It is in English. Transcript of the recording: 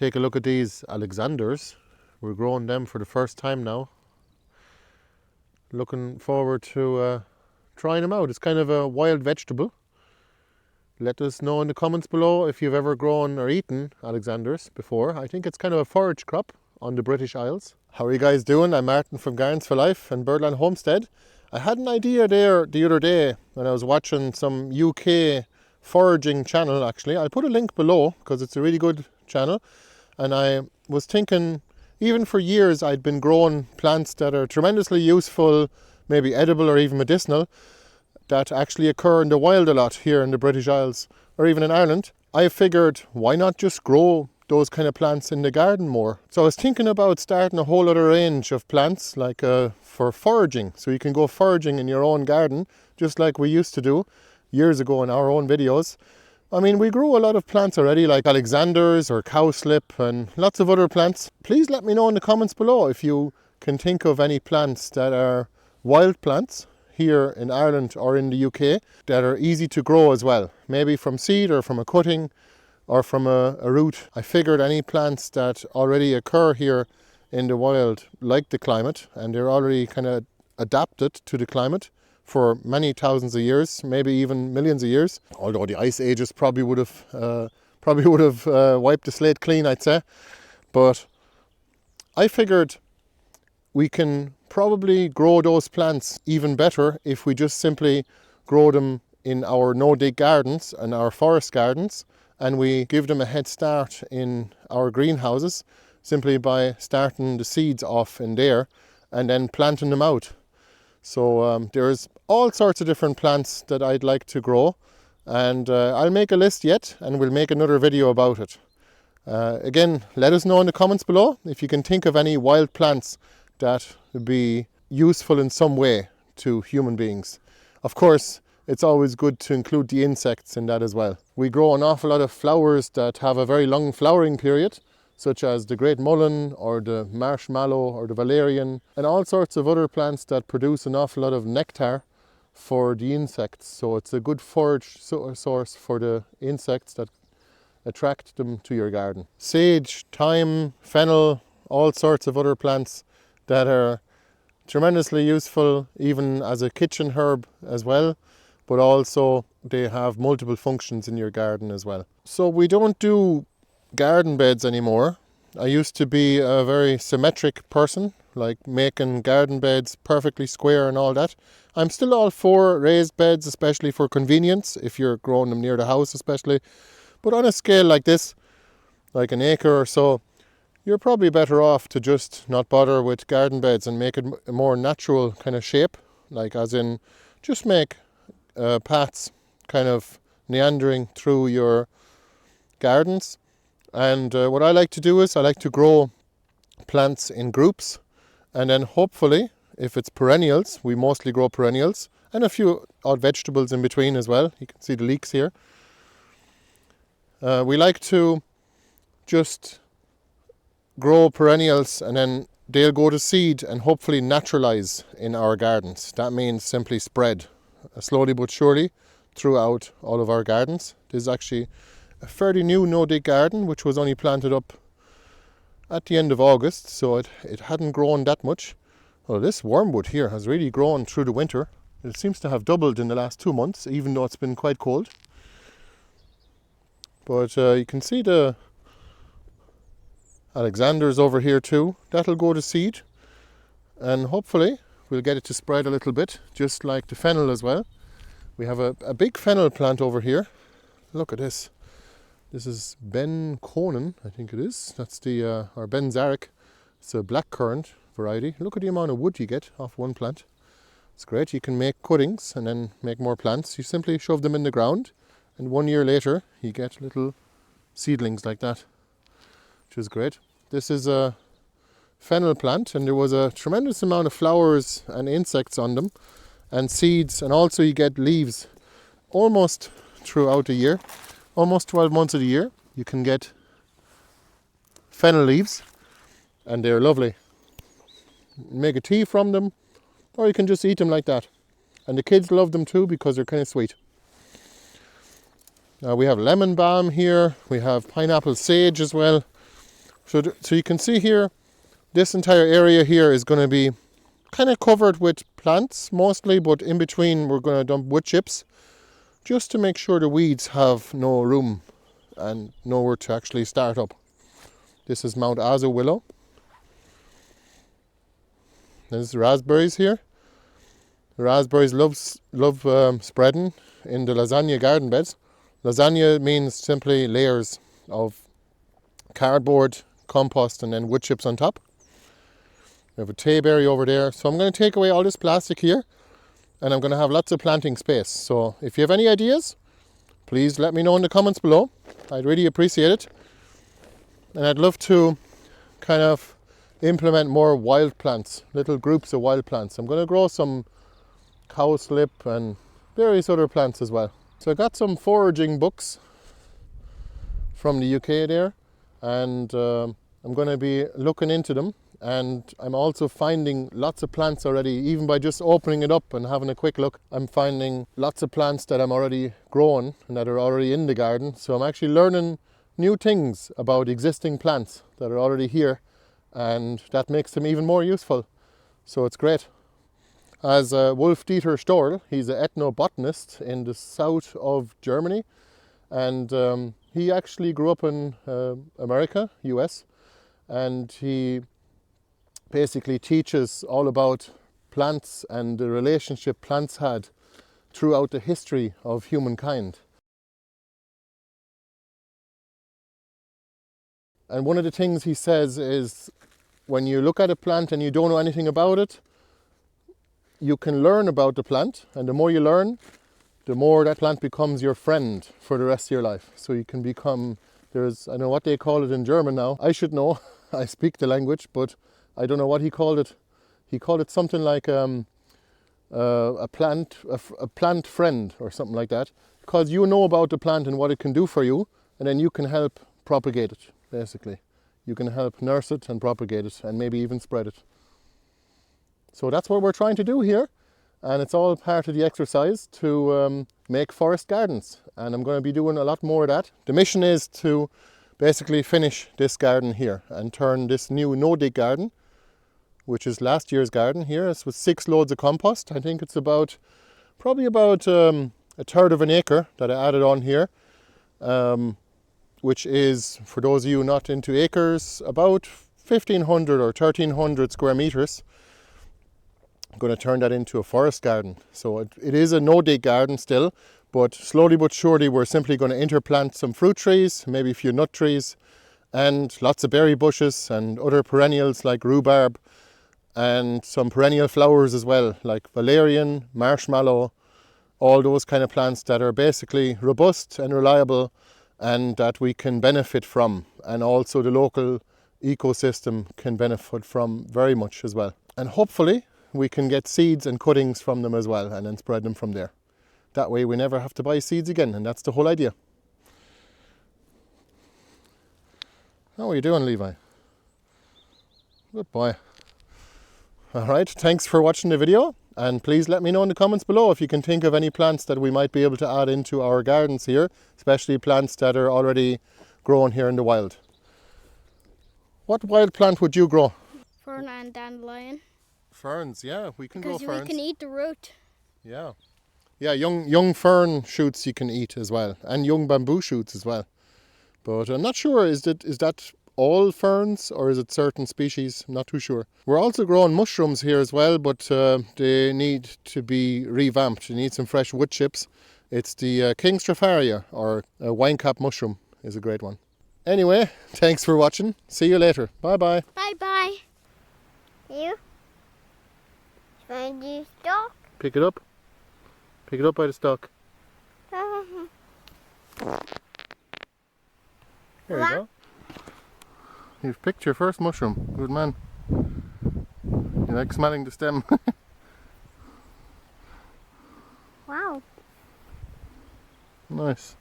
Take a look at these Alexanders. We're growing them for the first time now. Looking forward to trying them out. It's kind of a wild vegetable. Let us know in the comments below if you've ever grown or eaten Alexanders before. I think it's kind of a forage crop on the British Isles. How are you guys doing? I'm Martin from Gardens for Life and Birdland Homestead. I had an idea there the other day when I was watching some UK foraging channel actually. I'll put a link below because it's a really good channel. And I was thinking, even for years I'd been growing plants that are tremendously useful, maybe edible or even medicinal, that actually occur in the wild a lot here in the British Isles or even in Ireland. I figured, why not just grow those kind of plants in the garden more? So I was thinking about starting a whole other range of plants like for foraging. So you can go foraging in your own garden, just like we used to do years ago in our own videos. I mean, we grew a lot of plants already, like Alexanders or cowslip and lots of other plants. Please let me know in the comments below if you can think of any plants that are wild plants here in Ireland or in the UK that are easy to grow as well. Maybe from seed or from a cutting or from a root. I figured any plants that already occur here in the wild like the climate and they're already kind of adapted to the climate for many thousands of years, maybe even millions of years. Although the ice ages probably would have wiped the slate clean, I'd say. But I figured we can probably grow those plants even better if we just simply grow them in our no-dig gardens and our forest gardens, and we give them a head start in our greenhouses simply by starting the seeds off in there and then planting them out. So there's all sorts of different plants that I'd like to grow, and I'll make a list yet and we'll make another video about it. Again, let us know in the comments below if you can think of any wild plants that would be useful in some way to human beings. Of course, it's always good to include the insects in that as well. We grow an awful lot of flowers that have a very long flowering period, such as the great mullein or the marshmallow or the valerian, and all sorts of other plants that produce an awful lot of nectar for the insects. So it's a good forage source for the insects that attract them to your garden. Sage, thyme, fennel, all sorts of other plants that are tremendously useful even as a kitchen herb as well, but also they have multiple functions in your garden as well. So we don't do garden beds anymore. I used to be a very symmetric person, like making garden beds perfectly square and all that. I'm still all for raised beds, especially for convenience, if you're growing them near the house especially. But on a scale like this, like an acre or so, you're probably better off to just not bother with garden beds and make it a more natural kind of shape, like as in just make paths kind of meandering through your gardens. And what I like to do is I like to grow plants in groups, and then hopefully, if it's perennials, we mostly grow perennials and a few odd vegetables in between as well. You can see the leeks here. We like to just grow perennials and then they'll go to seed and hopefully naturalize in our gardens. That means simply spread slowly but surely throughout all of our gardens. This is actually a fairly new no-dig garden which was only planted up at the end of August, so it hadn't grown that much. Well, this wormwood here has really grown through the winter. It seems to have doubled in the last 2 months, even though it's been quite cold. But you can see the Alexanders over here too. That'll go to seed, and hopefully we'll get it to spread a little bit, just like the fennel as well. We have a big fennel plant over here. Look at this. This is Ben Conan, I think it is. That's the, or Ben Zarek. It's a blackcurrant variety. Look at the amount of wood you get off one plant. It's great. You can make cuttings and then make more plants. You simply shove them in the ground, and 1 year later you get little seedlings like that, which is great. This is a fennel plant, and there was a tremendous amount of flowers and insects on them and seeds, and also you get leaves almost throughout the year. Almost 12 months of the year you can get fennel leaves, and they're lovely. Make a tea from them, or you can just eat them like that. And the kids love them too because they're kind of sweet. We have lemon balm here, we have pineapple sage as well. So you can see here, this entire area here is going to be kind of covered with plants mostly, but in between we're going to dump wood chips just to make sure the weeds have no room and nowhere to actually start up. This is Mount Azo willow. There's raspberries here. The raspberries love spreading in the lasagne garden beds. Lasagne means simply layers of cardboard, compost and then wood chips on top. We have a tayberry over there. So I'm going to take away all this plastic here and I'm going to have lots of planting space. So if you have any ideas, please let me know in the comments below. I'd really appreciate it. And I'd love to kind of implement more wild plants, little groups of wild plants. I'm going to grow some cowslip and various other plants as well. So I got some foraging books from the UK there, and I'm going to be looking into them. And I'm also finding lots of plants already, even by just opening it up and having a quick look. I'm finding lots of plants that I'm already growing and that are already in the garden. So I'm actually learning new things about existing plants that are already here, and that makes them even more useful. So it's great. As Wolf-Dieter Storl, he's an ethnobotanist in the south of Germany, and he actually grew up in America, US, and he basically teaches all about plants and the relationship plants had throughout the history of humankind. And one of the things he says is, when you look at a plant and you don't know anything about it, you can learn about the plant, and the more you learn, the more that plant becomes your friend for the rest of your life. So you can become, I don't know what they call it in German now. I should know, I speak the language, but I don't know what he called it. He called it something like a plant friend or something like that, because you know about the plant and what it can do for you, and then you can help propagate it, basically. You can help nurse it and propagate it and maybe even spread it. So that's what we're trying to do here, and it's all part of the exercise to make forest gardens, and I'm going to be doing a lot more of that. The mission is to basically finish this garden here and turn this new nodig garden, which is last year's garden here. It's with 6 loads of compost. I think it's probably about a third of an acre that I added on here, which is, for those of you not into acres, about 1,500 or 1,300 square meters. I'm going to turn that into a forest garden. So it is a no-dig garden still, but slowly but surely we're simply going to interplant some fruit trees, maybe a few nut trees, and lots of berry bushes and other perennials like rhubarb, and some perennial flowers as well, like valerian, marshmallow, all those kind of plants that are basically robust and reliable and that we can benefit from, and also the local ecosystem can benefit from very much as well. And hopefully we can get seeds and cuttings from them as well and then spread them from there. That way we never have to buy seeds again, and that's the whole idea. How are you doing, Levi? Good boy. Alright, thanks for watching the video, and please let me know in the comments below if you can think of any plants that we might be able to add into our gardens here, especially plants that are already grown here in the wild. What wild plant would you grow? Fern and dandelion. Ferns, yeah, we can grow ferns. Because we can eat the root. Yeah. Yeah, young fern shoots you can eat as well, and young bamboo shoots as well. But I'm not sure, is that all ferns or is it certain species? I'm not too sure. We're also growing mushrooms here as well, but they need to be revamped. You need some fresh wood chips. It's the King Stropharia, or wine cap mushroom is a great one. Anyway, thanks for watching. See you later. Bye bye. Bye bye. You find your stalk? Pick it up. Pick it up by the stalk. There you go. You've picked your first mushroom. Good man. You like smelling the stem? Wow. Nice.